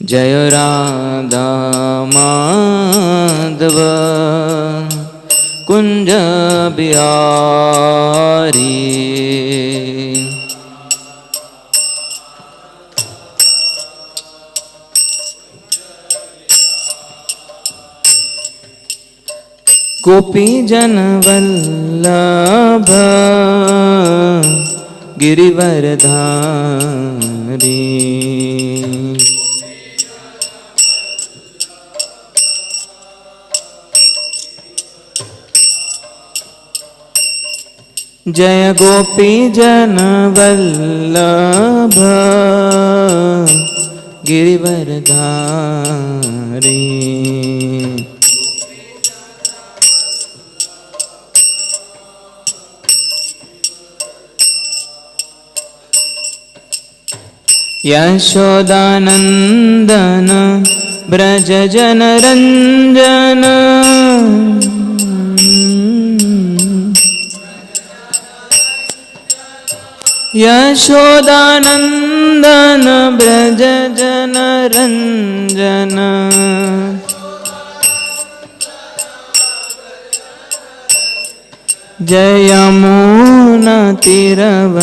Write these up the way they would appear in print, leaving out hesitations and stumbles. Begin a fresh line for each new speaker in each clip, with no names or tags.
जय राधा माधव कुंज बिहारी। गोपी जन वल्लभ गिरिवरधारी। जय गोपी जन वल्लभ गिरिवरधारी। यशोदानंदन ब्रज जन रंजन। यशोदानंदन ब्रज जन रंजन। जय यमुना तीरवनचारी।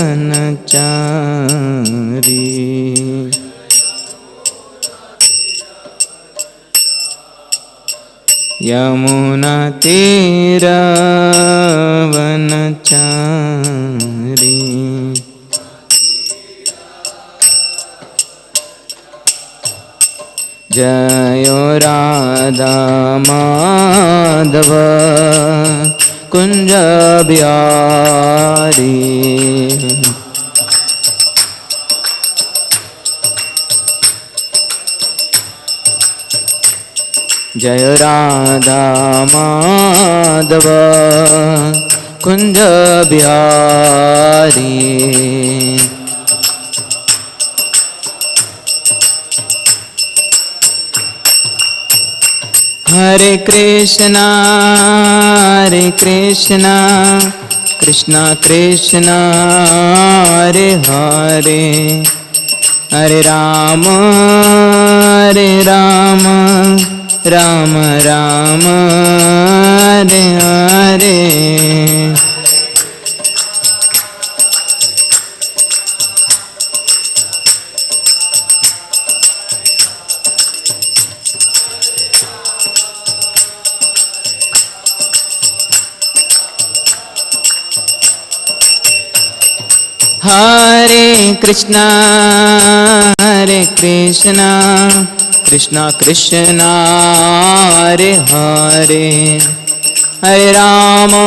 यमुना तीरवनचारी। जय राधा माधव कुंज बिहारी। जय राधा माधव कुंज बिहारी। हरे कृष्णा कृष्णा कृष्णा हरे हरे, हरे राम राम राम हरे हरे। हरे कृष्णा कृष्णा कृष्णा हरे हरे, हरे राम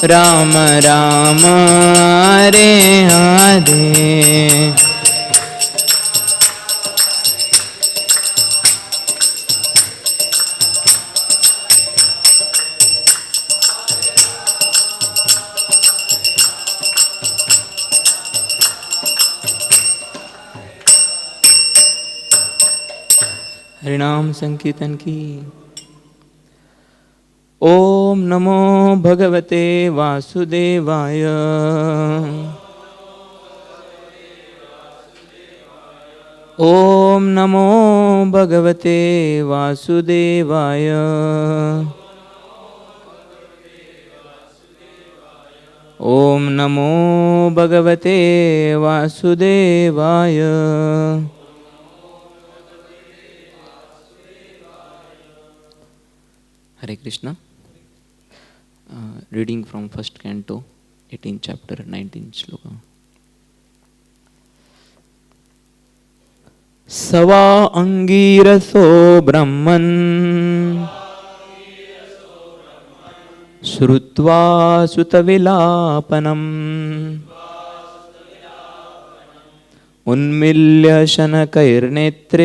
राम राम हरे हरे। हरिनाम संकीर्तन की। ओम नमो भगवते वासुदेवाय। ओम नमो भगवते वासुदेवाय। ओम नमो भगवते वासुदेवाय। Hare Krishna. Reading from first canto, 18th chapter, 19th shloka. Sava angiraso brahman shrutva sutavilapanam unmilya shanakairnetre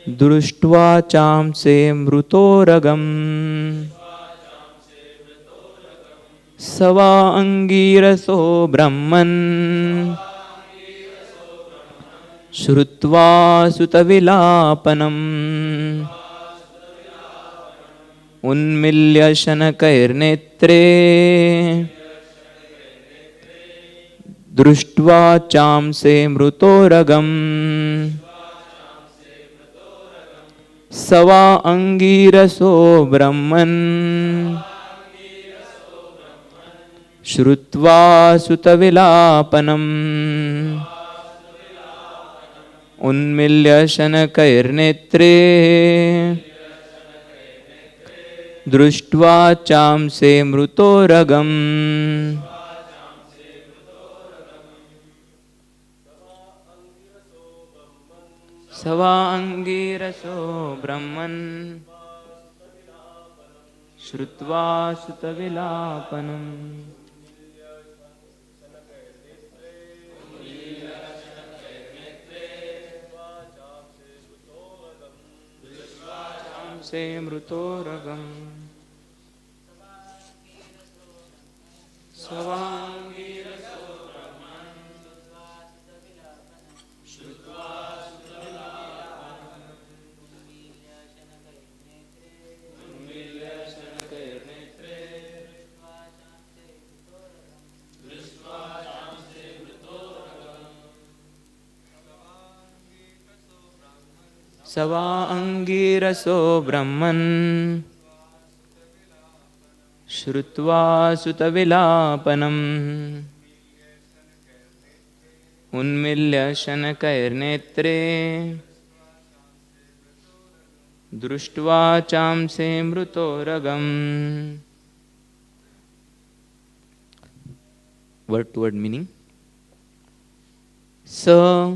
दृष्ट्वा चांसे मृतोरगम। सवा अंगीरसो ब्रह्मन् श्रुत्वा सुतविलापनम् उन्मिल्य शनकैर्नेत्रे दृष्ट्वा चांसे मृतोरगम् स वा अंगीरसो ब्रह्मन् श्रुत्वा सुतविलापनम् उन्मील्य शनकैर्नेत्रे दृष्ट्वा चांसे मृतोरगम् स वा अंगीरसो ब्रह्मन् श्रुत्वा सुतविलापनम् से मृतोरगम् सवांगीरसो ब्रह्मन् श्रुत्वा उन्मील्य शनकैर्नेत्रे दृष्ट्वा चांसे मृतोरगम् स वा अंगीरसो ब्रह्मन् श्रुत्वा सुतविलापनम् उन्मील्य शनकैर्नेत्रे दृष्ट्वा चांसे मृतोरगम्. Word to word meaning. Sa,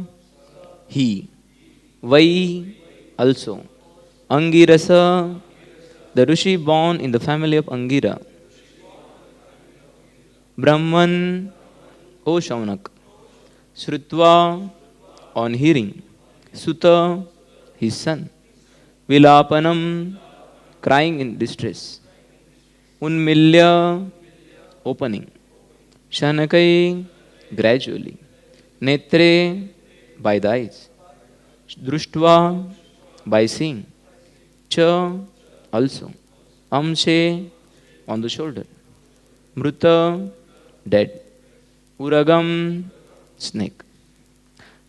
he. Vai, also. Angirasa, the Rishi born in the family of Angira. Brahman, O Shaunak. Shrutva, on hearing. Suta, his son. Vilapanam, crying in distress. Unmilya, opening. Shanakai, gradually. Netre, by the eyes. Društva, by seeing. Cha, also. Amshe, on the shoulder. Mruta, dead. Uragam, snake.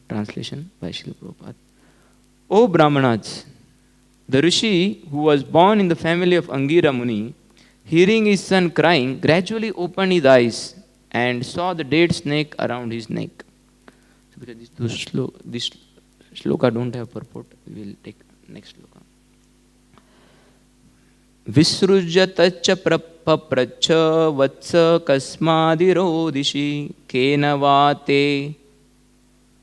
Translation by Srila Prabhupada. O Brahmanas, the Rishi who was born in the family of Angira Muni, hearing his son crying, gradually opened his eyes and saw the dead snake around his neck. So because this shloka don't have purport, we will take next shloka. Visrujatacha prapapracha vatsa kasmadirodhishi kena vate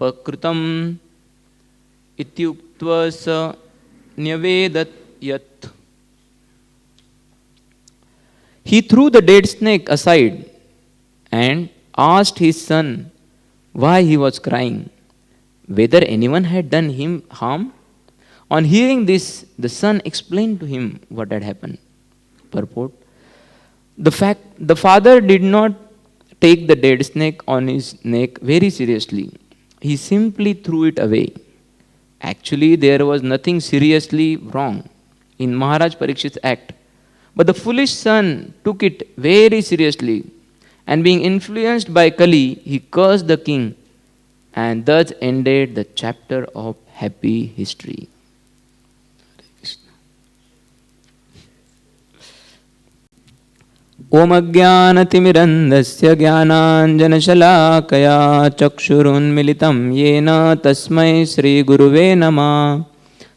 pakrutam ityuktva sa nyavedat yat. He threw the dead snake aside and asked his son why he was crying, whether anyone had done him harm. On hearing this, the son explained to him what had happened. Purport. The father did not take the dead snake on his neck very seriously. He simply threw it away. Actually, there was nothing seriously wrong in Maharaj Parikshit's act. But the foolish son took it very seriously, and being influenced by Kali, he cursed the king, and thus ended the chapter of happy history. Om Ajnanatimirandasya Jnananjanashalakaya Chakshurunmilitam Yena Tasmai Sri Guruve Namah.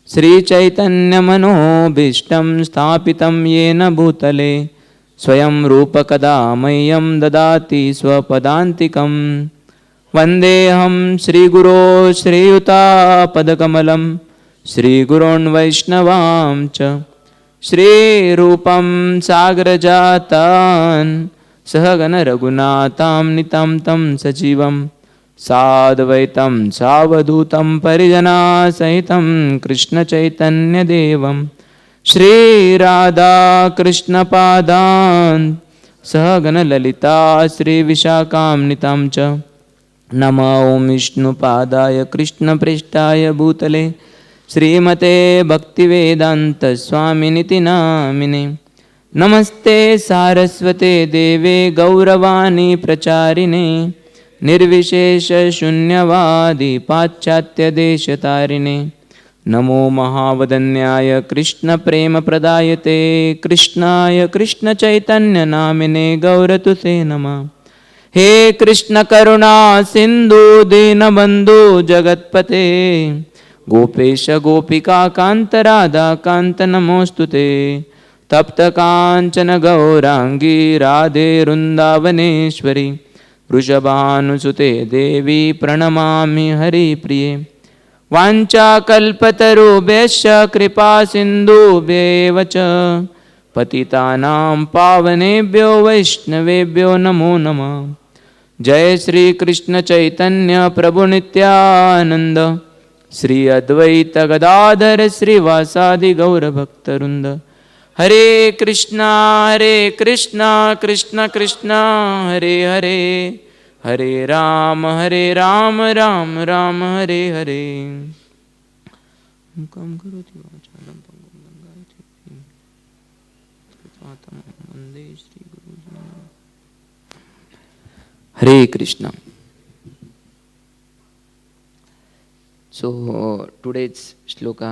Sri Chaitanya Manobhishtam Sthapitam Yena Bhutale Swayam Rupa Kadamayam Dadati Swapadantikam. Vandeham Sri Guru Sri Yuta Padakamalam Sri Gurun Vaishnavam Cha Shri Rupam Sagrajatan Sahagana Raghunatam Nitam Tam Sajivam Sadvaitam Savadhutam Parijana Sahitam Krishna Chaitanya Devam Shri Radha Krishna Padan Sahagana Lalita Shri Vishakam Nitam Cha Nama Om Vishnu Padaya Krishna Prishtaya Bhutale Srimate Bhaktivedanta Swaminiti Namine Namaste Saraswate Deve Gauravani Pracharine निर्विशेष शून्यवादी पाश्चात्य देश तारिणे नमो महावदन्याय कृष्ण प्रेम प्रदायते कृष्णाय कृष्ण चैतन्य नामिने गौरतुसे नमः। हे कृष्ण करुणा सिंधु दीनबंधु जगत्पते गोपेश गोपिका कांत राधा कांत नमोस्तुते तप्त कांचन गौरांगी राधे वृंदावनेश्वरी वृषभानुसुते देवी प्रणमामि हरिप्रिये वाञ्छाकल्पतरुभ्यश्च कृपा सिन्धुभ्येव च पतितानां पावनेभ्यो वैष्णवेभ्यो नमो नमः। जय श्री कृष्ण चैतन्य प्रभु नित्यानंद श्री अद्वैत गदाधर श्रीवासादि गौर भक्तवृंद। हरे कृष्णा कृष्ण कृष्णा हरे हरे हरे राम राम राम हरे हरे। हरे Krishna. So today's shloka,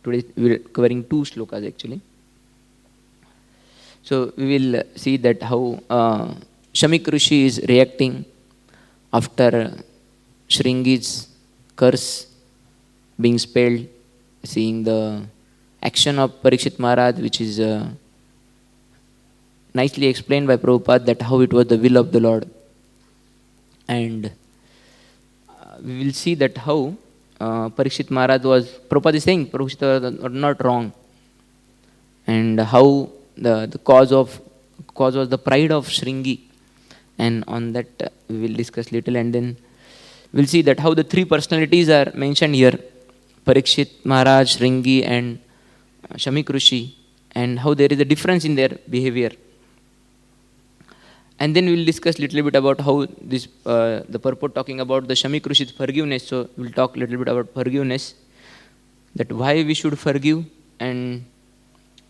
today we are covering 2 shlokas actually. So we will see that how Shamik Rishi is reacting after Shringi's curse being spelled, seeing the action of Parikshit Maharaj, which is nicely explained by Prabhupada, that how it was the will of the Lord. And we will see that how Parikshit Maharaj was, Prabhupada is saying Parikshit was not wrong, and how the cause was the pride of Shringi. And on that we will discuss little, and then we'll see that how the 3 personalities are mentioned here, Parikshit Maharaj, Shringi and Shamik Rishi, and how there is a difference in their behavior. And then we'll discuss little bit about how this the purport talking about the Shamik Rishi's forgiveness. So we'll talk little bit about forgiveness, that why we should forgive and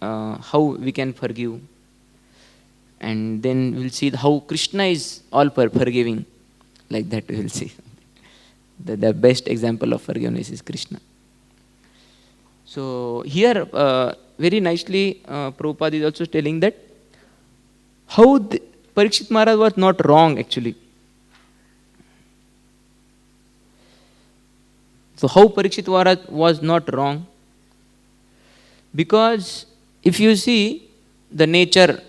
how we can forgive. And then we'll see how Krishna is all forgiving. Like that we will see. The best example of forgiveness is Krishna. So here very nicely Prabhupada is also telling that how Parikshit Maharaj was not wrong actually. So how Parikshit Maharaj was not wrong? Because if you see the nature,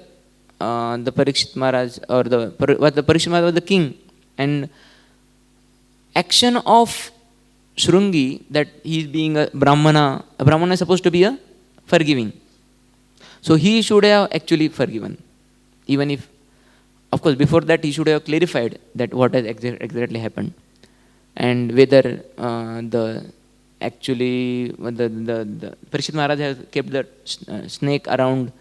the Parikshit Maharaj or the Parikshit Maharaj was the king, and action of Shrungi, that he is being a Brahmana is supposed to be a forgiving. So he should have actually forgiven, even if, of course, before that he should have clarified that what has exactly happened, and whether the Parikshit Maharaj has kept the snake around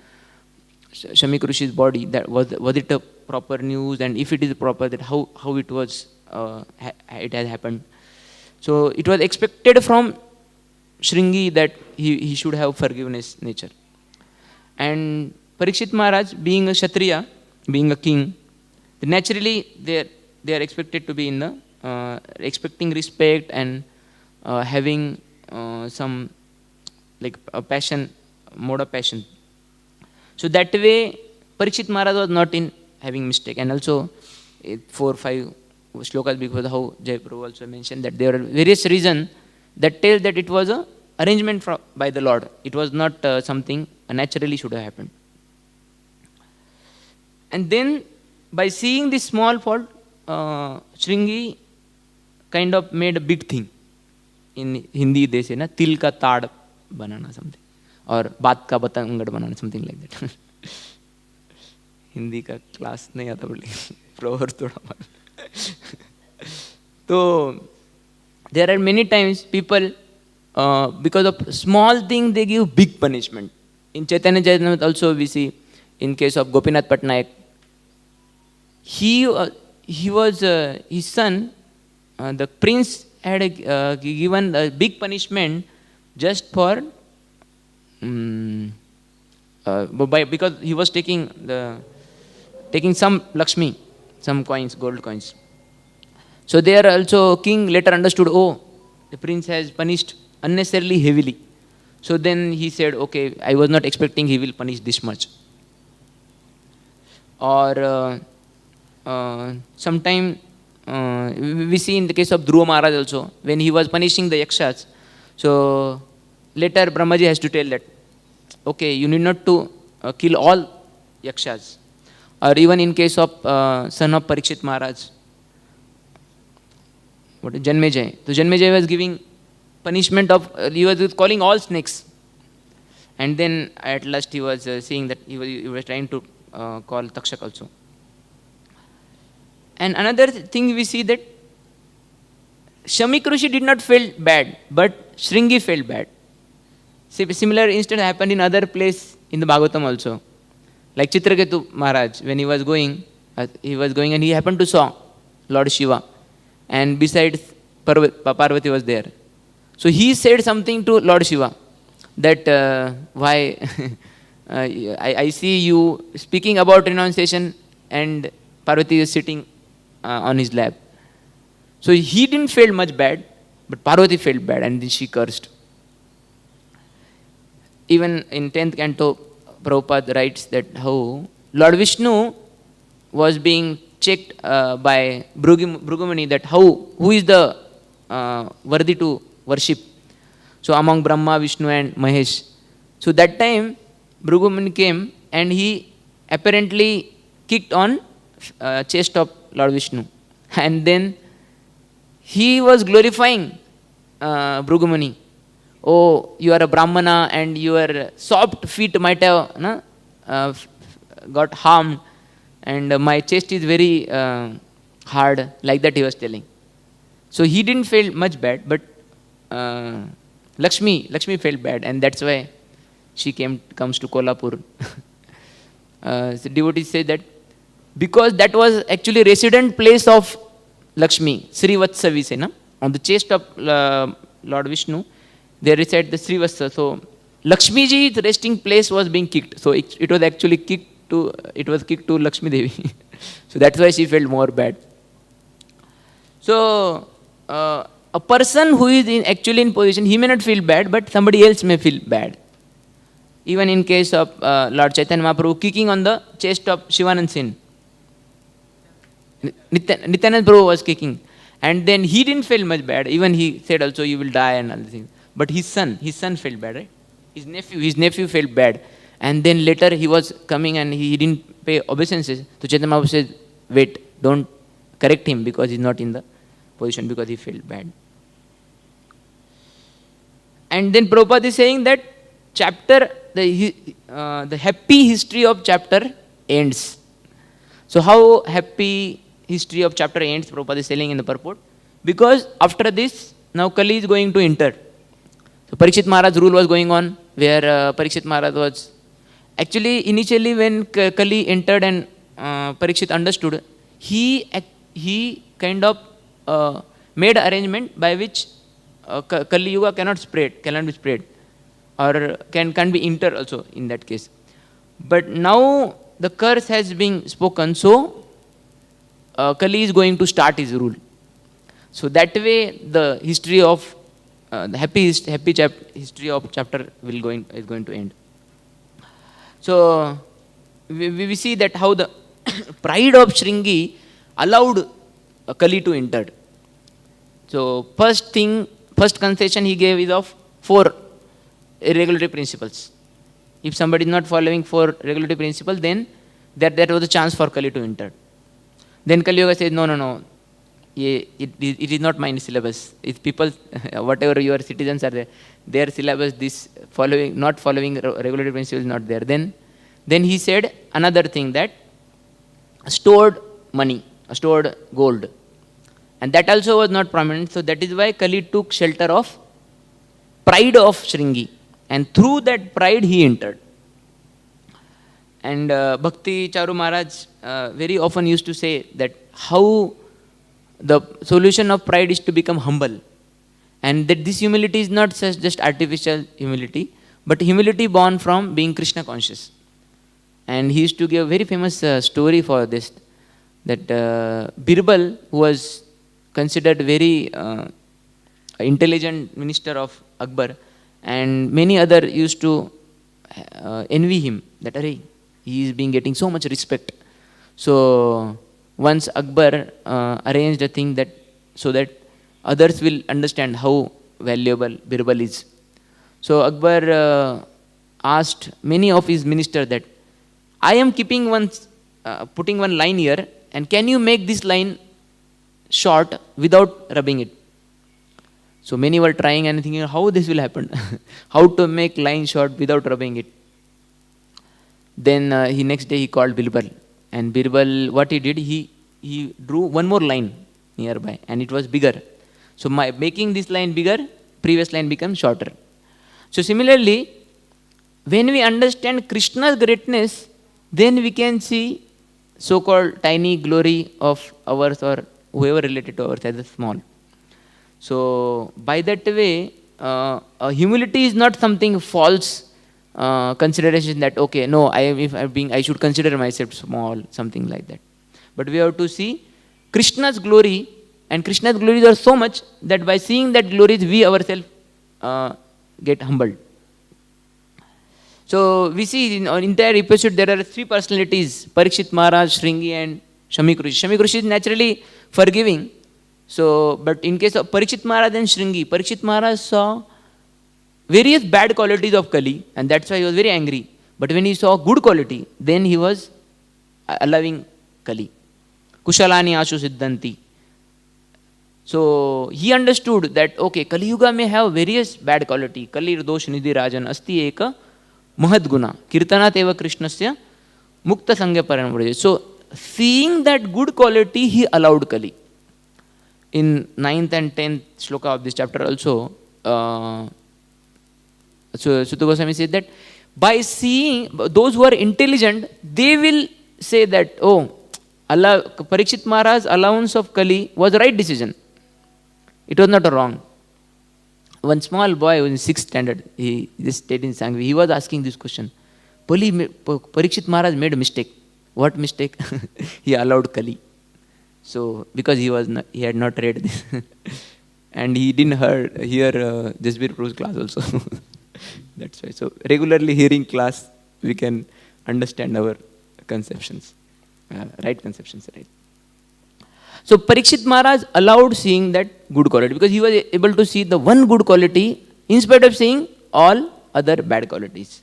Shamik Rishi's body. That was it a proper news, and if it is proper, that how it was it has happened. So it was expected from Shringi that he should have forgiveness nature. And Parikshit Maharaj, being a Kshatriya, being a king, naturally they are expected to be in the expecting respect and having some like a passion, mode of passion. So that way Parikshit Maharaj was not in having mistake. And also 4 or 5 shlokas before, how Jai Prabhu also mentioned that there are various reasons that tell that it was a arrangement by the Lord. It was not something naturally should have happened. And then by seeing this small fault, Shringi kind of made a big thing. In Hindi they say na, til ka taad banana something, or baat ka batangad banana, something like that. Hindi ka class nahi aata boli, proper thoda mat. So there are many times people because of small thing they give big punishment. In Chaitanya Charitamrita also we see, in case of Gopinath Patnaik, he was his son, the prince had given a big punishment just for because he was taking some Lakshmi some coins, gold coins. So there also king later understood, oh, the prince has punished unnecessarily heavily. So then he said, okay, I was not expecting he will punish this much. Or sometime we see in the case of Dhruva Maharaj also, when he was punishing the yakshas. So later Brahmaji has to tell that, okay, you need not to kill all yakshas. Or even in case of son of Parikshit Maharaj, what is Janmejay? So Janmejay was giving punishment of, he was calling all snakes. And then at last he was saying that he was trying to call Takshak also. And another thing we see that Shamik Rishi did not feel bad, but Shringi felt bad. Similar instance happened in other place in the Bhagavatam also. Like Chitraketu Maharaj, when he was going and he happened to saw Lord Shiva. And besides Parvati was there. So he said something to Lord Shiva that why I see you speaking about renunciation and Parvati is sitting on his lap. So he didn't feel much bad, but Parvati felt bad and then she cursed. Even in 10th canto, Prabhupada writes that how Lord Vishnu was being checked by Bhrugumani that who is the worthy to worship. So among Brahma, Vishnu and Mahesh. So that time Bhrugumani came and he apparently kicked on chest of Lord Vishnu. And then he was glorifying Bhrugumani. Oh, you are a Brahmana and your soft feet might have got harmed. And my chest is very hard, like that he was telling. So he didn't feel much bad, but Lakshmi felt bad, and that's why she comes to Kolhapur. So devotees say that because that was actually resident place of Lakshmi, Srivatsa we say, na? On the chest of Lord Vishnu, they recite the Srivatsa. So Lakshmi ji's resting place was being kicked. So it was actually kicked to Lakshmi Devi. So that's why she felt more bad. So a person who is actually in position, he may not feel bad, but somebody else may feel bad. Even in case of Lord Chaitanya Mahaprabhu kicking on the chest of Shivanand Sen. Nityanand Prabhu was kicking. And then he didn't feel much bad. Even he said also, you will die and other things. But his son felt bad, right? His nephew felt bad. And then later he was coming and he didn't pay obeisances. So Chaitanya Mahaprabhu said, wait, don't correct him because he's not in the position, because he felt bad. And then Prabhupada is saying that chapter, the happy history of chapter ends. So how happy history of chapter ends, Prabhupada is telling in the purport? Because after this, now Kali is going to enter. So Parikshit Maharaj's rule was going on, where Parikshit Maharaj was... Actually, initially when Kali entered and Parikshit understood, he kind of made an arrangement by which Kali Yuga cannot be spread, or can be entered also in that case. But now the curse has been spoken, so Kali is going to start his rule. So that way the history of the history of chapter is going to end. So we see that how the pride of Shringi allowed Kali to enter. So first concession he gave is of 4 regulatory principles. If somebody is not following 4 regulatory principles, then that was a chance for Kali to enter. Then Kali Yuga says, no, it is not my syllabus. If people, whatever your citizens are there, their syllabus, not following regulatory principles is not there. Then he said another thing, that stored money, stored gold. And that also was not prominent. So that is why Kali took shelter of pride of Shringi. And through that pride he entered. And Bhakti Charu Maharaj very often used to say that how the solution of pride is to become humble. And that this humility is not just artificial humility, but humility born from being Krishna conscious. And he used to give a very famous story for this, that Birbal, who was considered very intelligent minister of Akbar, and many other used to envy him that Arey, he is being getting so much respect. So once Akbar arranged a thing that so that others will understand how valuable Birbal is. So Akbar asked many of his ministers that I am keeping putting one line here, and can you make this line short without rubbing it? So many were trying and thinking how this will happen, how to make line short without rubbing it. Then next day he called Birbal, and Birbal, what he did, he drew one more line nearby, and it was bigger. So making this line bigger, previous line becomes shorter. So similarly, when we understand Krishna's greatness, then we can see so-called tiny glory of ours or whoever related to ours as a small. So by that way, humility is not something false consideration that okay, no, I should consider myself small, something like that. But we have to see Krishna's glory, and Krishna's glories are so much that by seeing that glories, we ourselves get humbled. So we see in our entire episode there are three personalities: Parikshit Maharaj, Shringi, and Shamik Rishi. Shamik Rishi is naturally forgiving. So, but in case of Parikshit Maharaj and Shringi, Parikshit Maharaj saw various bad qualities of Kali, and that's why he was very angry. But when he saw good quality, then he was allowing Kali. Kushalani Ashu Siddhanti. So he understood that okay, Kali Yuga may have various bad quality. Kali Dosh Nidhi Rajan Asti Eka Mahad Guna Kirtanat Eva Krishnasya Mukta Sangya Paranvraj. So seeing that good quality, he allowed Kali. In 9th and 10th shloka of this chapter also, so Sutta Goswami said that by seeing those who are intelligent, they will say that, oh, Parikshit Maharaj's allowance of Kali was the right decision. It was not a wrong. One small boy in 6th standard, he just stayed in Sangvi, he was asking this question. Parikshit Maharaj made a mistake. What mistake? He allowed Kali. So, because he had not read this. And he didn't hear Jasbir Prabhu's class also. That's why. So, regularly hearing class, we can understand our conceptions. Right conceptions, right? So, Parikshit Maharaj allowed seeing that good quality because he was able to see the one good quality in spite of seeing all other bad qualities.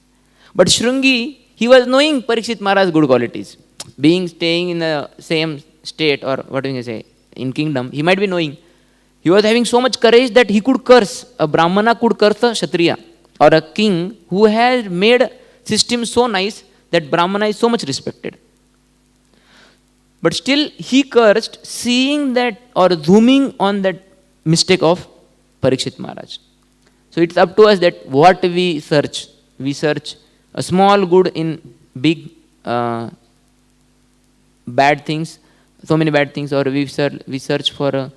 But Shringi, he was knowing Parikshit Maharaj's good qualities. Staying in the same state or what do you say, in kingdom, he might be knowing. He was having so much courage that he could curse. A Brahmana could curse a Kshatriya or a king who has made system so nice that Brahmana is so much respected. But still he cursed seeing that or zooming on that mistake of Parikshit Maharaj. So it's up to us that what we search. We search a small good in big bad things, so many bad things, or we search for a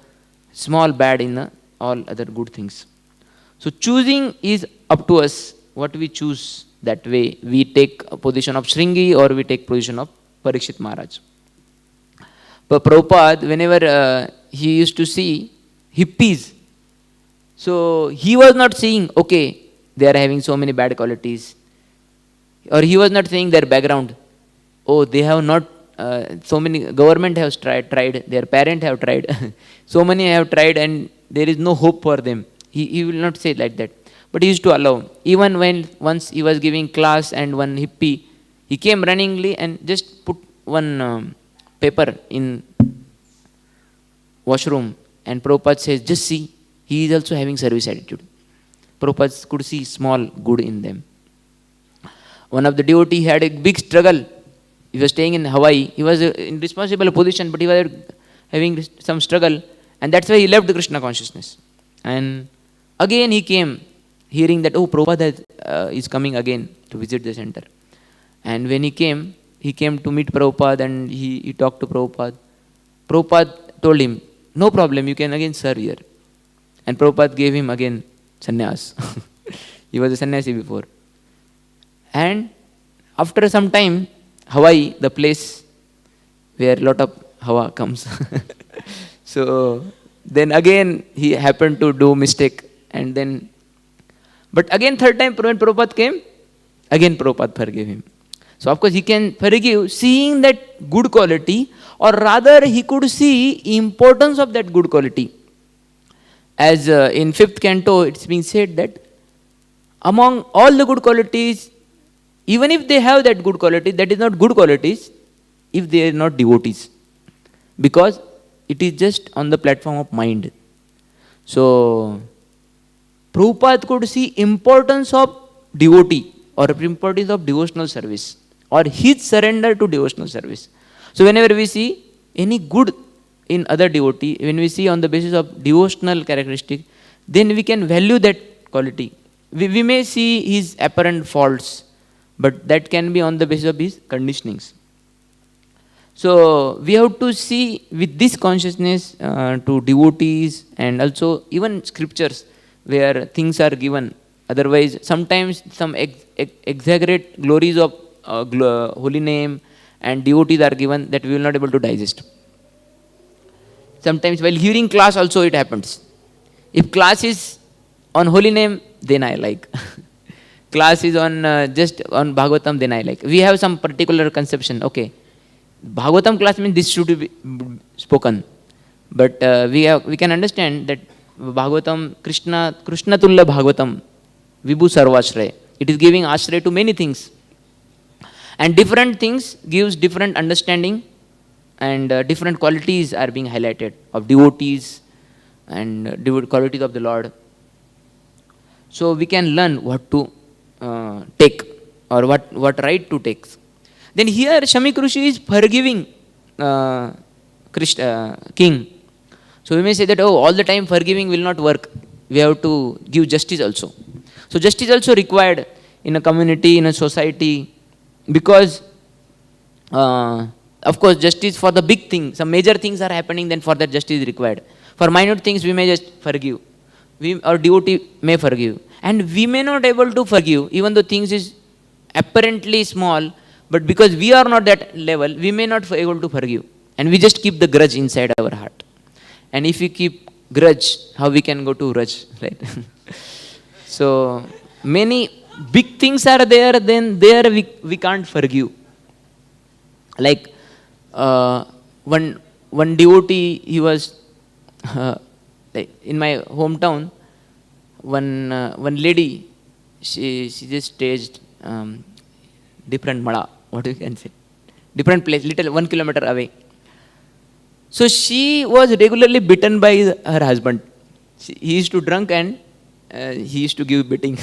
small bad in all other good things. So choosing is up to us. What we choose, that way we take a position of Shringi or we take position of Parikshit Maharaj. But Prabhupada, whenever he used to see hippies, so he was not seeing, okay, they are having so many bad qualities, or he was not saying their background. Oh, they have not. So many government has tried, their parents have tried, so many have tried and there is no hope for them. He will not say like that. But he used to allow. Even when once he was giving class and one hippie, he came runningly and just put one paper in washroom and Prabhupada says, just see, he is also having service attitude. Prabhupada could see small good in them. One of the devotees had a big struggle. He was staying in Hawaii. He was in responsible position, but he was having some struggle. And that's why he left the Krishna consciousness. And again he came, hearing that, oh, Prabhupada is coming again to visit the center. And when he came to meet Prabhupada and he talked to Prabhupada. Prabhupada told him, no problem, you can again serve here. And Prabhupada gave him again sannyas. He was a sannyasi before. And after some time, Hawaii, the place where a lot of hawa comes. So then again he happened to do mistake, and then, but again third time when Prabhupada came, again Prabhupada forgave him. So of course he can forgive seeing that good quality, or rather he could see importance of that good quality. As in 5th canto it's being said that among all the good qualities, even if they have that good quality, that is not good qualities if they are not devotees, because it is just on the platform of mind. So Prabhupada could see importance of devotee, or importance of devotional service, or his surrender to devotional service. So whenever we see any good in other devotee, when we see on the basis of devotional characteristic, then we can value that quality. We may see his apparent faults, but that can be on the basis of his conditionings. So we have to see with this consciousness to devotees, and also even scriptures where things are given. Otherwise, sometimes some exaggerate glories of holy name and devotees are given that we will not able to digest. Sometimes while hearing class also it happens. If class is on holy name, then I like. Class is on just on Bhagavatam, then I like. We have some particular conception. Okay, Bhagavatam class means this should be spoken. But we can understand that Bhagavatam, Krishna Tulla Bhagavatam, Vibhu Sarvashray. It is giving ashray to many things. And different things gives different understanding, and different qualities are being highlighted of devotees and qualities of the Lord. So we can learn what to take, or what right to take. Then here Shamik Rishi is forgiving king. So we may say that, oh, all the time forgiving will not work. We have to give justice also. So justice also required in a community, in a society, because of course justice for the big thing, some major things are happening, then for that justice is required. For minute things we may just forgive. Our devotee may forgive. And we may not able to forgive, even though things is apparently small, but because we are not that level, we may not be able to forgive. And we just keep the grudge inside our heart. And if we keep grudge, how we can go to Raj, right? So many big things are there, then there we can't forgive. Like one devotee, he was like in my hometown. One lady, she just staged different mala, what you can say, different place, little 1 kilometer away. So she was regularly beaten by her husband. He used to drink, and he used to give beating.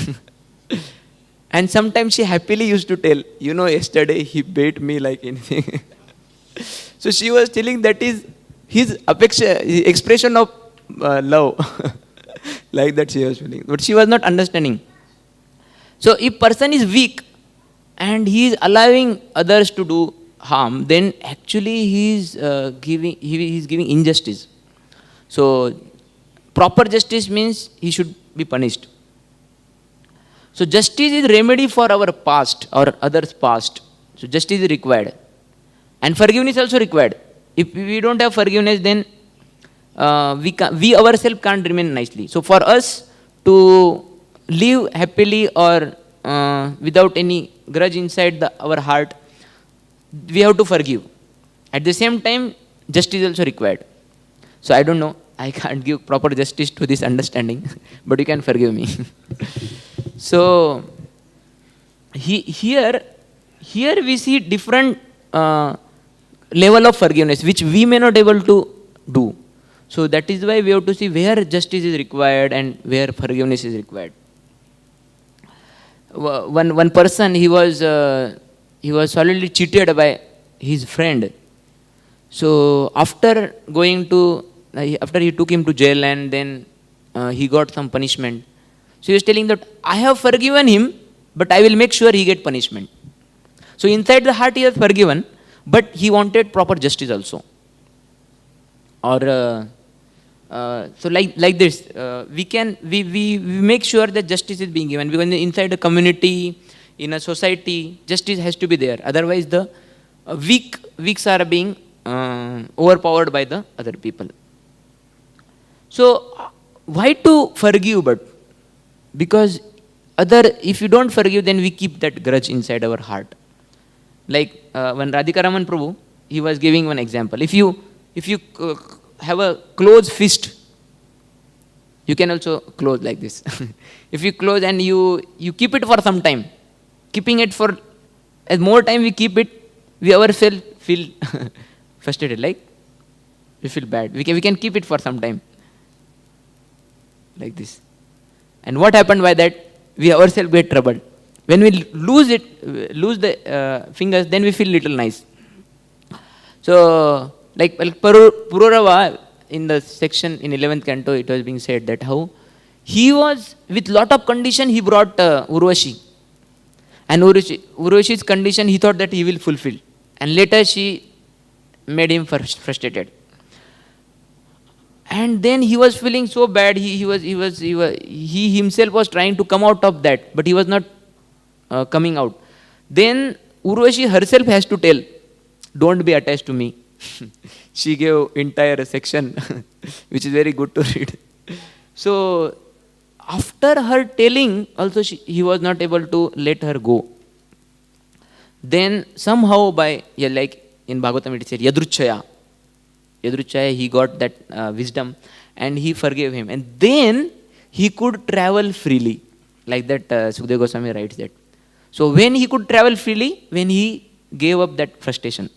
And sometimes she happily used to tell, yesterday he beat me like anything. So she was telling that is his expression of love. Like that she was feeling. But she was not understanding. So if person is weak and he is allowing others to do harm, then actually he is giving injustice. So proper justice means he should be punished. So justice is remedy for our past or others' past. So justice is required. And forgiveness also required. If we don't have forgiveness, then we ourselves can't remain nicely. So for us to live happily or without any grudge inside our heart, we have to forgive. At the same time, justice is also required. So I don't know, I can't give proper justice to this understanding, but you can forgive me. So here we see different level of forgiveness which we may not able to do. So that is why we have to see where justice is required and where forgiveness is required. One person, he was solidly cheated by his friend. So after he took him to jail, and then he got some punishment. So he was telling that I have forgiven him, but I will make sure he get punishment. So inside the heart he has forgiven, but he wanted proper justice also. Or so like this, we make sure that justice is being given, because inside a community, in a society, justice has to be there. Otherwise, the weaks are being overpowered by the other people. So, why to forgive? But because if you don't forgive, then we keep that grudge inside our heart. Like when Radhika Raman Prabhu, he was giving one example. If you have a closed fist, you can also close like this. If you close and you keep it for some time, keeping it for as more time we keep it, we ourselves feel frustrated. Like we feel bad. We can keep it for some time, like this. And what happened by that? We ourselves get troubled. When we lose the fingers, then we feel little nice. So, like Pururava, in the section in 11th canto, it was being said that how he was, with lot of condition, he brought Urvashi. And Urvashi's condition, he thought that he will fulfill. And later she made him frustrated. And then he was feeling so bad, he himself was trying to come out of that, but he was not coming out. Then Urvashi herself has to tell, don't be attached to me. She gave entire section, which is very good to read. So, after her telling, also he was not able to let her go. Then somehow like in Bhagavatam it said, Yadruchaya, he got that wisdom and he forgave him. And then he could travel freely. Like that Sukadeva Goswami writes that. So when he could travel freely, when he gave up that frustration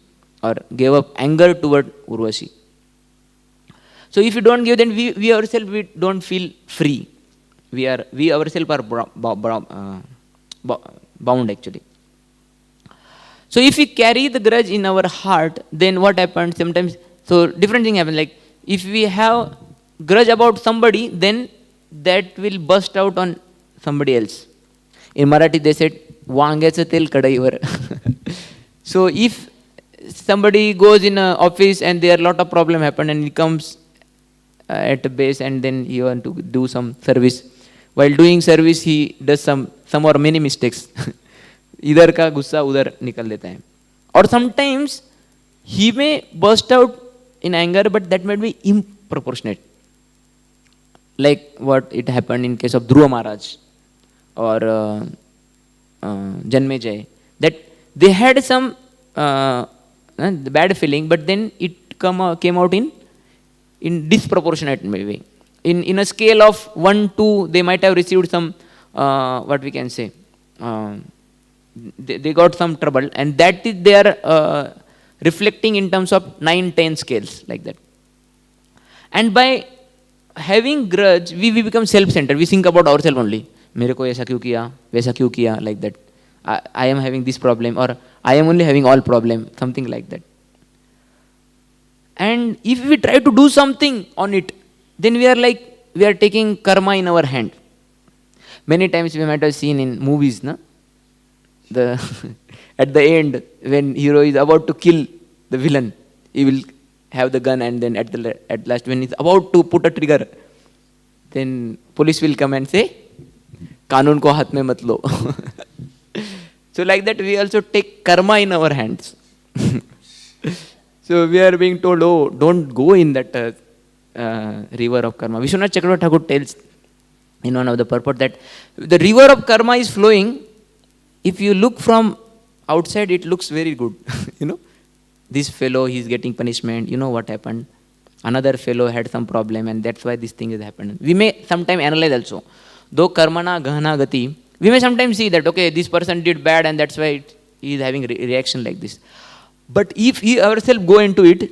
or gave up anger toward Urvashi. So if you don't give, then we ourselves we don't feel free. We ourselves are bound actually. So if we carry the grudge in our heart, then what happens sometimes? So different thing happens. Like if we have grudge about somebody, then that will burst out on somebody else. In Marathi they said, "Wangyचं तेल कढईवर." So if somebody goes in an office and there are a lot of problem happen and he comes at a base and then he want to do some service. While doing service, he does some or many mistakes. इधर का गुस्सा उधर निकल देता है. Or sometimes he may burst out in anger, but that might be improportionate. Like what it happened in case of Dhruva Maharaj or Janmejay. That they had some bad feeling, but then it came out in disproportionate way. In a scale of 1, 2, they might have received some, what we can say, they got some trouble, and that is they are reflecting in terms of 9, 10 scales, like that. And by having grudge, we become self-centered. We think about ourselves only. मेरे को ऐसा क्यों किया, वैसा क्यों किया, like that. I am having this problem, or I am only having all problem, something like that. And if we try to do something on it, then we are taking karma in our hand. Many times we might have seen in movies, no? At the end, when hero is about to kill the villain, he will have the gun, and then at last when he's about to put a trigger, then police will come and say, "Kanun ko hath mein mat lo." So like that, we also take karma in our hands. So we are being told, oh, don't go in that river of karma. Vishwanath Chakravarti Thakur tells in one of the purport that the river of karma is flowing. If you look from outside, it looks very good. This fellow, he is getting punishment. You know what happened? Another fellow had some problem, and that's why this thing has happened. We may sometimes analyze also. Though karmana gahana gati, we may sometimes see that, okay, this person did bad and that's why he is having reaction like this. But if we ourselves go into it,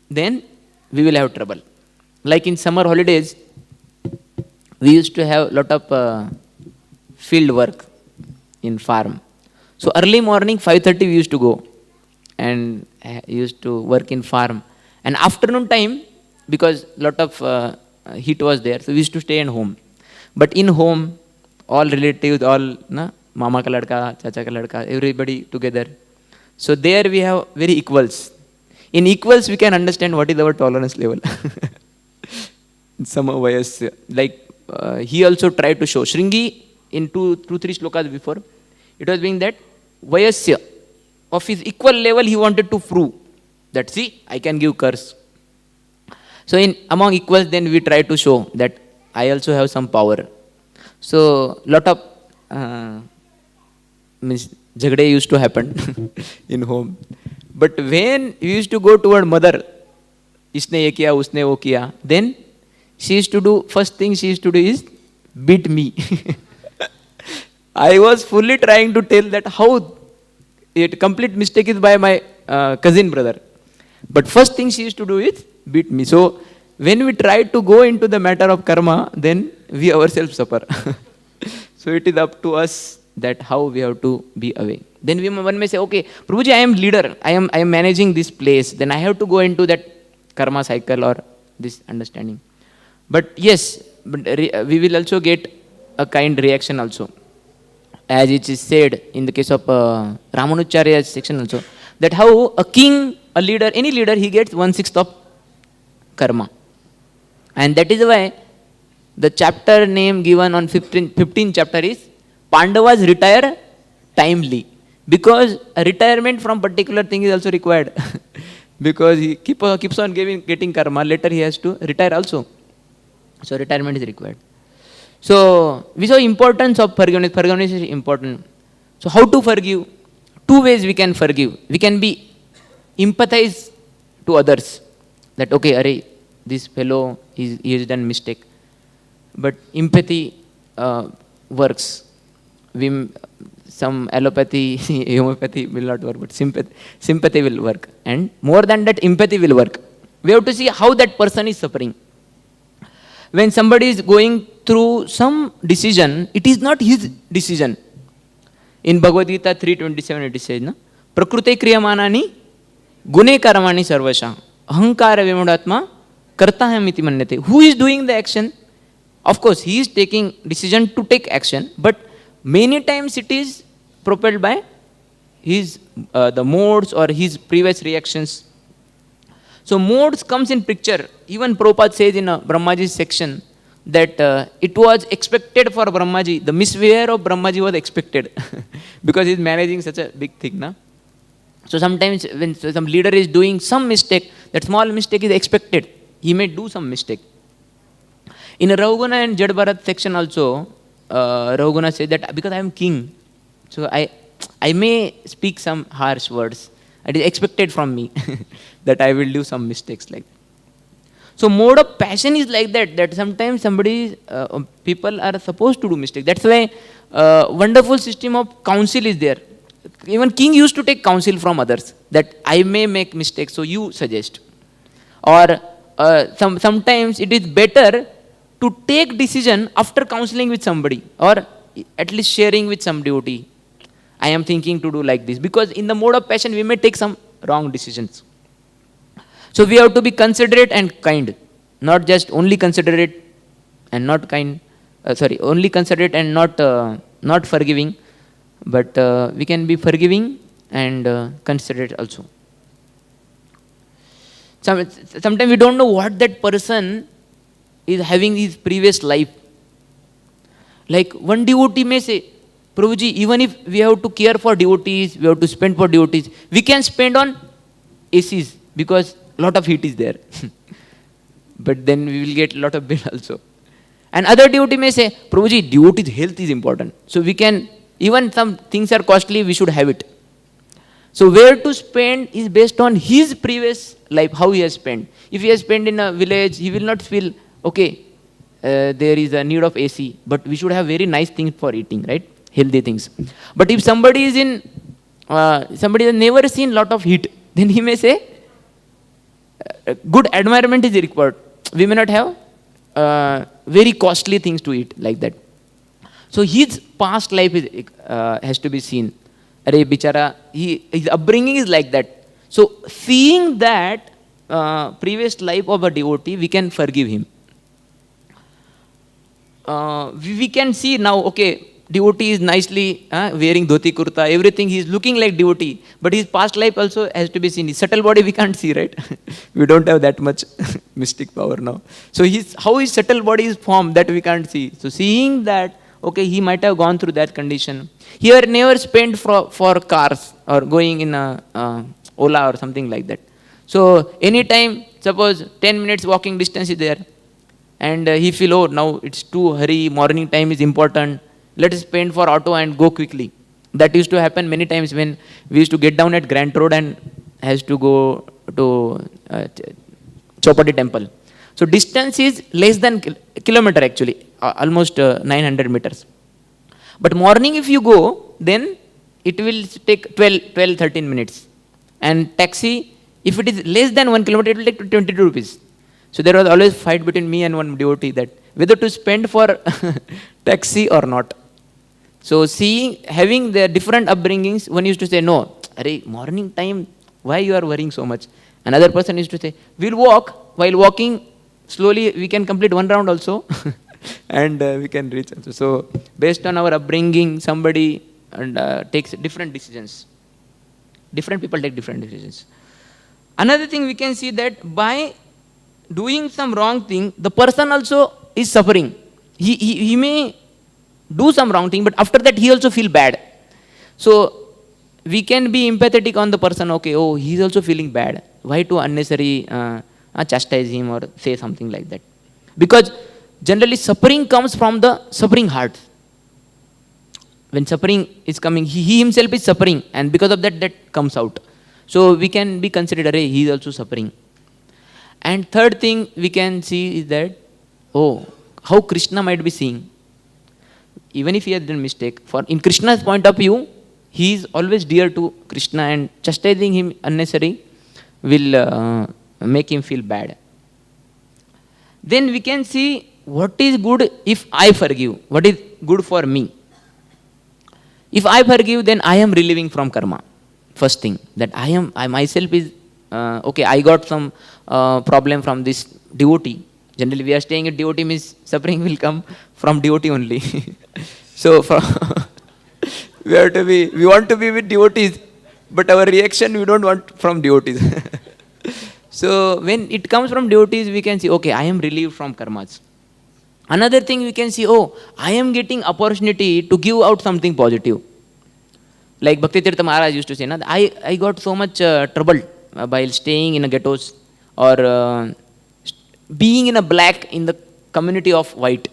then we will have trouble. Like in summer holidays, we used to have a lot of field work in farm. So early morning, 5:30 we used to go and used to work in farm. And afternoon time, because lot of heat was there, so we used to stay at home. But in home, all relatives, all mama ka ladka, chacha ka ladka, everybody together. So there we have very equals. In equals, we can understand what is our tolerance level. Some vayasya. Like he also tried to show. Shringi, in 2-3 slokas before, it was being that vayasya, of his equal level, he wanted to prove That see, I can give curse. So in among equals, then we try to show that I also have some power. So lot of means jagde used to happen in home. But when you used to go toward mother, इसने ये किया, उसने वो किया, then she used to do, first thing she used to do is beat me. I was fully trying to tell that how it complete mistake is by my cousin brother. But first thing she used to do is beat me. So when we try to go into the matter of karma, then we ourselves suffer. So it is up to us that how we have to be away. Then one may say, okay, Prabhuji, I am leader. I am managing this place. Then I have to go into that karma cycle or this understanding. But yes, we will also get a kind reaction also. As it is said in the case of Ramanujarya's section also, that how a king, a leader, any leader, he gets 1/6 of karma. And that is why the chapter name given on 15th chapter is Pandavas retire timely. Because a retirement from particular thing is also required. Because he keeps on getting karma, later he has to retire also. So retirement is required. So we saw importance of forgiveness. Forgiveness is important. So how to forgive? Two ways we can forgive. We can be empathize to others. That okay, array, this fellow he has done mistake. But empathy works. Some allopathy, homeopathy will not work, but sympathy will work. And more than that, empathy will work. We have to see how that person is suffering. When somebody is going through some decision, it is not his decision. In Bhagavad Gita 3:27 it says, na? Prakrute kriyamanani gune karamani sarvasha ahankara vimudatma kartaham manyate. Who is doing the action? Of course, he is taking decision to take action, but many times it is propelled by his the modes or his previous reactions. So modes comes in picture. Even Prabhupada says in Brahmaji's section that it was expected for Brahmaji. The misbehavior of Brahmaji was expected because he is managing such a big thing. Na? So sometimes when some leader is doing some mistake, that small mistake is expected. He may do some mistake. In Raghuguna and Jad Bharat section also, Raghuguna says that because I am king, so I may speak some harsh words. It is expected from me that I will do some mistakes like that. So mode of passion is like that, that sometimes people are supposed to do mistakes. That's why wonderful system of counsel is there. Even king used to take counsel from others, that I may make mistakes, so you suggest. Or sometimes it is better to take decision after counseling with somebody, or at least sharing with some devotee. I am thinking to do like this, because in the mode of passion we may take some wrong decisions. So we have to be considerate and kind, not just only considerate and not kind. Only considerate and not forgiving, but we can be forgiving and considerate also. Sometimes we don't know what that person is having his previous life. Like one devotee may say, Prabhuji, even if we have to care for devotees, we have to spend for devotees, we can spend on ACs because a lot of heat is there. But then we will get a lot of bill also. And other devotee may say, Prabhuji, devotee's health is important. So we can, even some things are costly, we should have it. So where to spend is based on his previous life, how he has spent. If he has spent in a village, he will not feel, okay, there is a need of AC, but we should have very nice things for eating, right? Healthy things. But if somebody is in, somebody has never seen lot of heat, then he may say, good environment is required. We may not have very costly things to eat like that. So his past life has to be seen. Arey bichara, his upbringing is like that. So seeing that previous life of a devotee, we can forgive him. We can see now, okay, devotee is nicely wearing dhoti kurta, everything, he is looking like devotee, but his past life also has to be seen. His subtle body we can't see, right? We don't have that much mystic power now. So how his subtle body is formed, that we can't see. So seeing that, okay, he might have gone through that condition. Here never spent for cars or going in a Ola or something like that. So anytime, suppose 10 minutes walking distance is there, and he feel, oh, now it's too hurry, morning time is important, let us spend for auto and go quickly. That used to happen many times when we used to get down at Grant Road and has to go to Chopati temple. So distance is less than kilometer actually, almost 900 meters. But morning if you go, then it will take 12, 13 minutes. And taxi, if it is less than 1 kilometer, it will take 22 rupees. So there was always fight between me and one devotee that whether to spend for taxi or not. So having the different upbringings, one used to say, no, arey, morning time, why you are worrying so much? Another person used to say, we'll walk, while walking, slowly we can complete one round also and we can reach also. So based on our upbringing, somebody takes different decisions. Different people take different decisions. Another thing we can see that by doing some wrong thing, the person also is suffering. He may do some wrong thing, but after that he also feel bad. So we can be empathetic on the person, okay, oh, he's also feeling bad. Why to unnecessary chastise him or say something like that? Because generally suffering comes from the suffering heart. When suffering is coming, he himself is suffering, and because of that, that comes out. So we can be considered, he is also suffering. And third thing we can see is that, oh, how Krishna might be seeing. Even if he has done mistake, in Krishna's point of view, he is always dear to Krishna, and chastising him unnecessary will make him feel bad. Then we can see what is good if I forgive, what is good for me. If I forgive, then I am relieving from karma. First thing, that I myself is, okay, I got some problem from this devotee. Generally we are staying at devotee means suffering will come from devotee only. So we want to be with devotees, but our reaction we don't want from devotees. So when it comes from devotees, we can see, okay, I am relieved from karmas. Another thing we can see, oh, I am getting opportunity to give out something positive. Like Bhakti Tirtha Maharaj used to say, I got so much trouble while staying in a ghettos or being in a black in the community of white.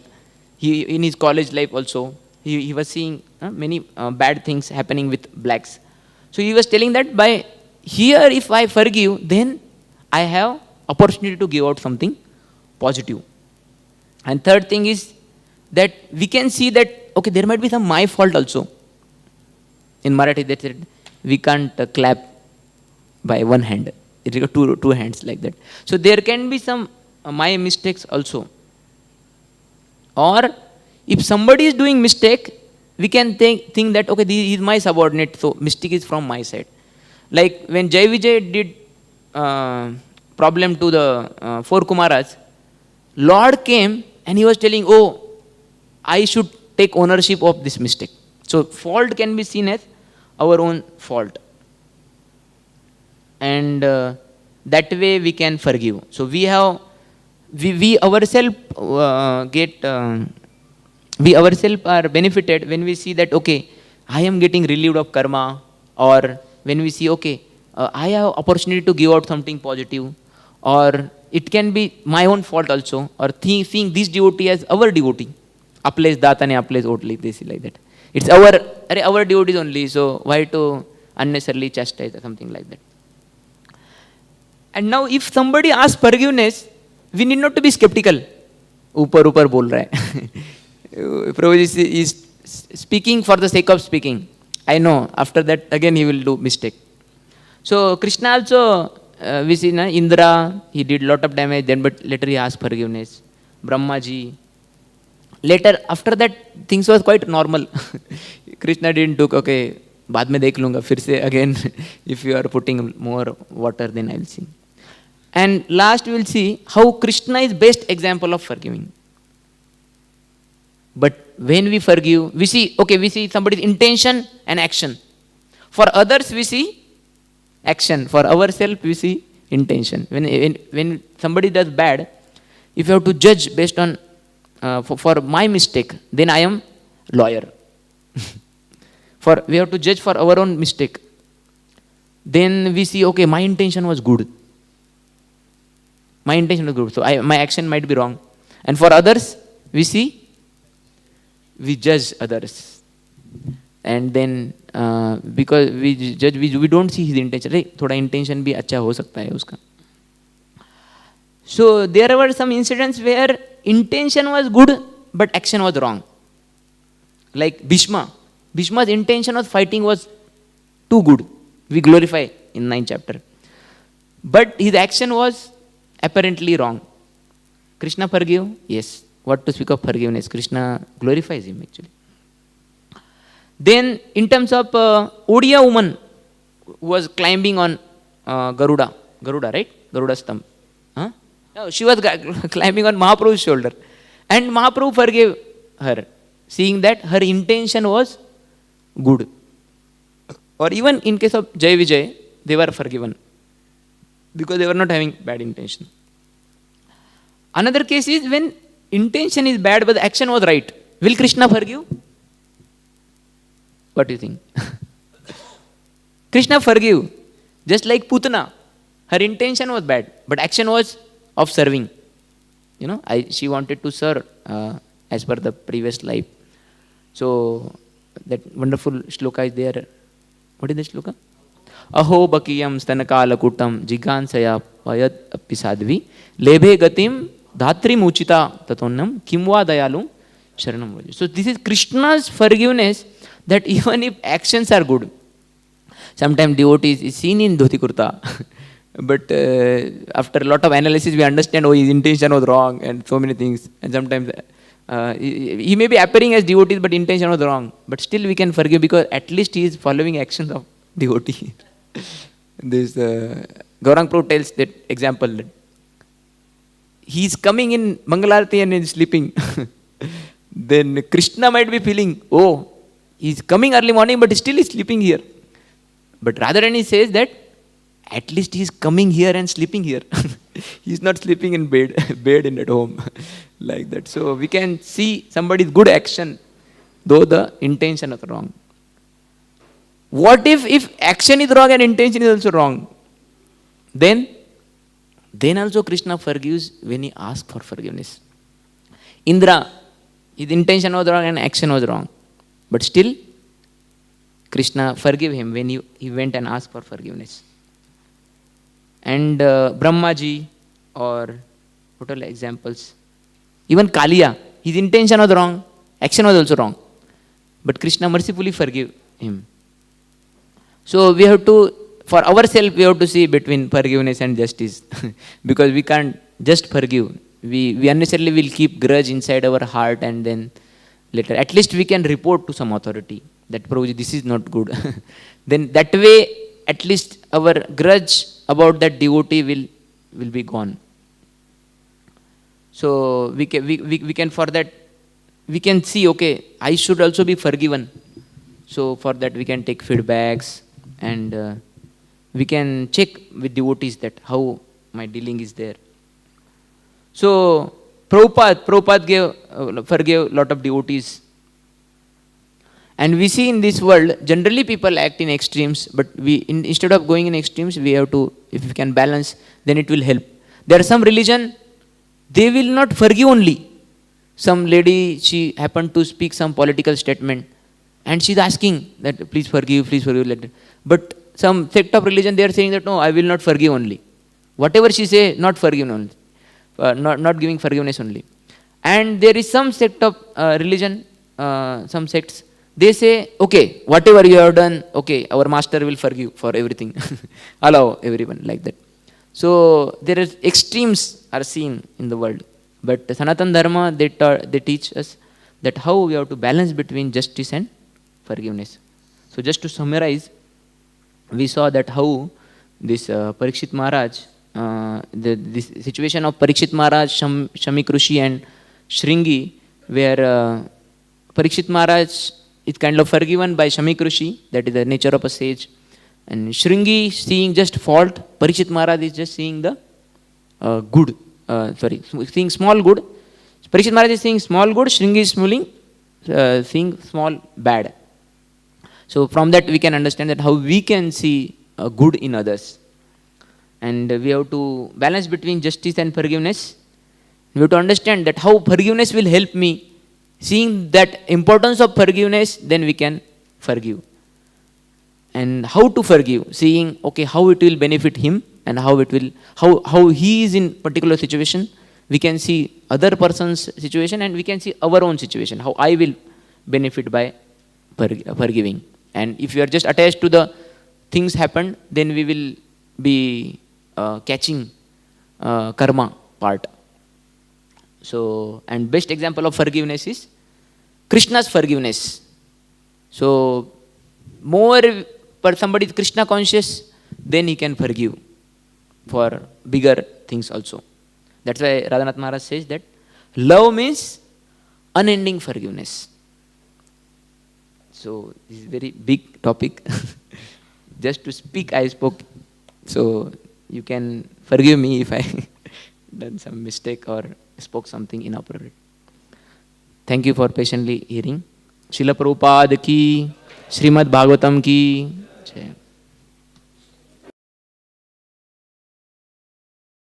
In his college life also, he was seeing many bad things happening with blacks. So he was telling that by here, if I forgive, then I have opportunity to give out something positive. And third thing is that we can see that, okay, there might be some my fault also. In Marathi, they said, we can't clap by one hand. It requires two hands like that. So there can be some my mistakes also. Or if somebody is doing mistake, we can think that, okay, he is my subordinate, so mistake is from my side. Like when Jai Vijay did problem to the four Kumaras, Lord came and he was telling, oh, I should take ownership of this mistake. So fault can be seen as our own fault. And that way we can forgive. So we ourselves we ourselves are benefited when we see that, okay, I am getting relieved of karma, or when we see, okay, I have opportunity to give out something positive, or it can be my own fault also, or seeing this devotee as our devotee. Aples datane aples otli, they see like that. It's our devotees only, so why to unnecessarily chastise or something like that. And now if somebody asks forgiveness, we need not to be skeptical. Upar bol raha hai. Prabhuji is speaking for the sake of speaking. I know, after that again he will do mistake. So Krishna also, we see, Indra, he did lot of damage, then but later he asked forgiveness. Brahmaji. Later, after that, things was quite normal. Krishna didn't took, okay, baad mein dekh lunga, fir se again, if you are putting more water, then I will see. And last we will see how Krishna is best example of forgiving. But when we forgive, we see somebody's intention and action. For others, we see action. For ourselves, we see intention. When somebody does bad, if you have to judge based on, for my mistake, then I am lawyer.
we have to judge for our own mistake. Then we see, okay, my intention was good.
My intention was good, so my action might be wrong. And for others, we see, we judge others. And then because we judge, we don't see his intention. Right? Thoda intention bhi अच्छा हो सकता है उसका. So there were some incidents where intention was good, but action was wrong. Like Bhishma. Bhishma's intention of fighting was too good. We glorify in 9th chapter. But his action was apparently wrong. Krishna forgive? Yes. What to speak of forgiveness? Krishna glorifies him actually. Then in terms of Odia woman who was climbing on Garuda, right? Garuda stump. Huh? No, she was climbing on Mahaprabhu's shoulder. And Mahaprabhu forgave her, seeing that her intention was good. Or even in case of Jai Vijay, they were forgiven because they were not having bad intention. Another case is when intention is bad but the action was right. Will Krishna forgive? What do you think? Krishna forgive. Just like Putana. Her intention was bad but action was of serving. You know, she wanted to serve as per the previous life. So that wonderful shloka is there. What is the shloka? Aho bakiyam stanakalakutam jigansaya payat apisadvi lebhe gatim dhatri muchita tatonnam kimva dayalu sharanam vraju. So this is Krishna's forgiveness, that even if actions are good, sometimes devotees is seen in dhoti kurta, but after a lot of analysis we understand, oh, his intention was wrong and so many things. And sometimes he may be appearing as devotee but intention was wrong, but still we can forgive because at least he is following actions of devotee. This Gaurang Prabhu tells that example that he is coming in Mangalarati and is sleeping. Then Krishna might be feeling, oh, he is coming early morning but still is sleeping here. But Radharani says that at least he is coming here and sleeping here. He is not sleeping in bed in at home. Like that. So we can see somebody's good action, though the intention is wrong. What if action is wrong and intention is also wrong? Then also Krishna forgives when he asks for forgiveness. Indra, his intention was wrong and action was wrong. But still, Krishna forgave him when he went and asked for forgiveness. And Brahmaji, or what are the examples? Even Kaliya, his intention was wrong, action was also wrong. But Krishna mercifully forgave him. So we have to, for ourselves, we have to see between forgiveness and justice. Because we can't just forgive. We unnecessarily will keep grudge inside our heart, and then later, at least we can report to some authority that Prabhuji, this is not good. Then that way, at least our grudge about that devotee will be gone. So we can for that, we can see, okay, I should also be forgiven. So for that we can take feedbacks, and we can check with devotees that how my dealing is there. So Prabhupada forgave a lot of devotees. And we see in this world, generally people act in extremes, but instead of going in extremes, we have to, if we can balance, then it will help. There are some religion, they will not forgive only. Some lady, she happened to speak some political statement, and she's asking that please forgive. But some sect of religion, they are saying that no, I will not forgive only. Whatever she say, not forgive only. Not giving forgiveness only. And there is some sect of religion, some sects, they say, okay, whatever you have done, okay, our master will forgive for everything. Allow everyone like that. So there is extremes are seen in the world. But Sanatana Dharma, they teach us that how we have to balance between justice and forgiveness. So just to summarize, we saw that how this Parikshit Maharaj, this situation of Parikshit Maharaj, Shamik Rishi and Shringi, where Parikshit Maharaj is kind of forgiven by Shamik Rishi, that is the nature of a sage. And Shringi seeing just fault, Parikshit Maharaj is just seeing the good, seeing small good. Parikshit Maharaj is seeing small good, Shringi is seeing small bad. So from that we can understand that how we can see good in others. and we have to balance between justice and forgiveness. We have to understand that how forgiveness will help me. Seeing that importance of forgiveness, then we can forgive. And how to forgive, seeing okay how it will benefit him and how he is in particular situation. We can see other person's situation and we can see our own situation, how I will benefit by forgiving. And if you are just attached to the things happened, then we will be catching karma part. So, and best example of forgiveness is Krishna's forgiveness. So more for somebody is Krishna conscious, then he can forgive for bigger things also. That's why Radhanath Maharaj says that love means unending forgiveness. So this is very big topic. Just to speak, I spoke. So you can forgive me if I done some mistake or spoke something inappropriate. Thank you for patiently hearing. Srila Prabhupada ki, Srimad Bhagavatam ki.